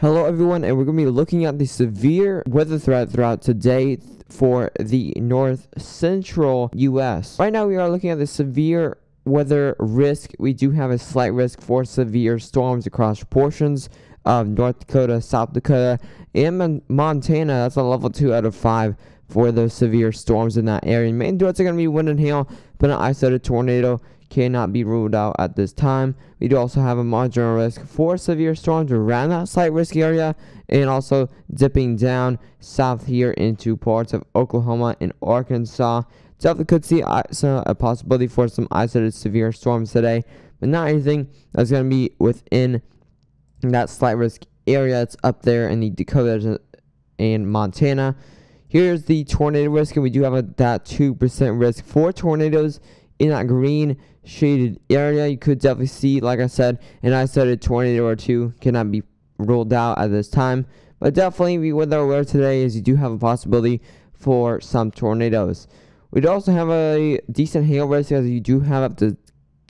Hello everyone, and we're going to be looking at the severe weather threat throughout today for the north central US. Right now we are looking at the severe weather risk. We do have a slight risk for severe storms across portions of North Dakota, South Dakota, and Montana. That's a level 2 out of 5 for those severe storms in that area. Main threats are going to be wind and hail, but an isolated tornado cannot be ruled out at this time. We do also have a marginal risk for severe storms around that slight risk area, and also dipping down south here into parts of Oklahoma and Arkansas. Definitely could see a possibility for some isolated severe storms today, but not anything that's going to be within that slight risk area. It's up there in the Dakotas and Montana. Here's the tornado risk, and we do have that 2% risk for tornadoes in that green shaded area. You could definitely see, like I said, an isolated tornado or two cannot be ruled out at this time, but definitely be weather aware today, as you do have a possibility for some tornadoes. We do also have a decent hail risk, as you do have up to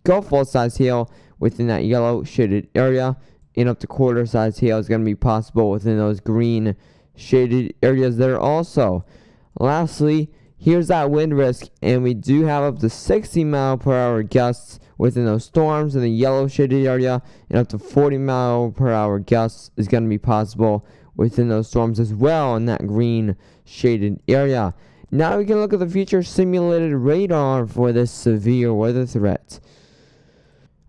golf ball size hail within that yellow shaded area, and up to quarter size hail is going to be possible within those green shaded areas there also. Lastly, here's that wind risk, and we do have up to 60-mile-per-hour gusts within those storms in the yellow shaded area, and up to 40-mile-per-hour gusts is going to be possible within those storms as well in that green shaded area. Now we can look at the future simulated radar for this severe weather threat.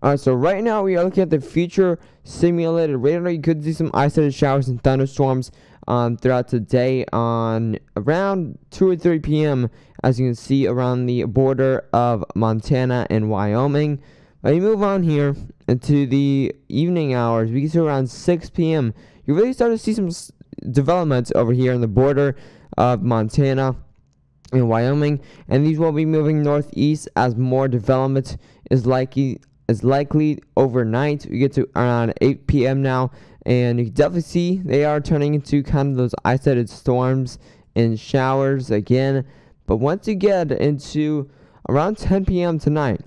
Alright, so right now we are looking at the future simulated radar. You could see some isolated showers and thunderstorms throughout today on around 2 or 3 p.m. as you can see around the border of Montana and Wyoming. When you move on here into the evening hours, we can see around 6 p.m. You really start to see some developments over here on the border of Montana and Wyoming, and these will be moving northeast as more development is likely overnight. We get to around 8 p.m. now, and you can definitely see they are turning into kind of those isolated storms and showers again. But once you get into around 10 p.m. tonight,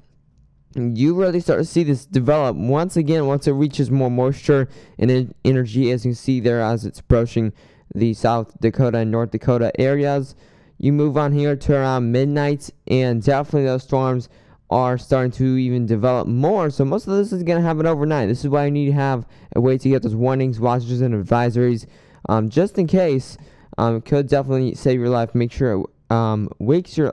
you really start to see this develop once again once it reaches more moisture and energy, as you can see there as it's approaching the South Dakota and North Dakota areas. You move on here to around midnight, and definitely those storms are starting to even develop more. So most of this is going to happen overnight. This is why you need to have a way to get those warnings, watches, and advisories just in case. It could definitely save your life. Make sure make sure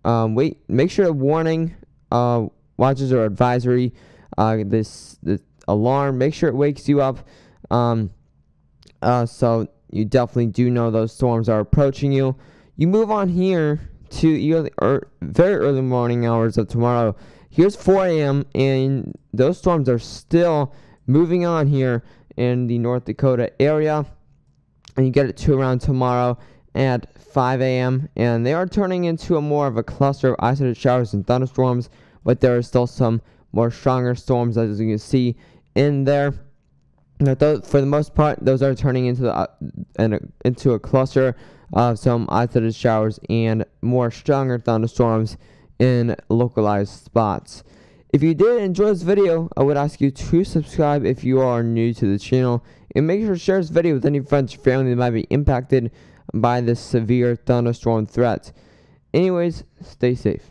a warning, watches, or advisory, the alarm, make sure it wakes you up, so you definitely do know those storms are approaching you. You move on here to very early morning hours of tomorrow. Here's 4 a.m. and those storms are still moving on here in the North Dakota area, and you get it to around tomorrow at 5 a.m. and they are turning into more of a cluster of isolated showers and thunderstorms, but there are still some more stronger storms, as you can see in there. For the most part, those are turning into a cluster of some isolated showers and more stronger thunderstorms in localized spots. If you did enjoy this video, I would ask you to subscribe if you are new to the channel, and make sure to share this video with any friends or family that might be impacted by this severe thunderstorm threat. Anyways, stay safe.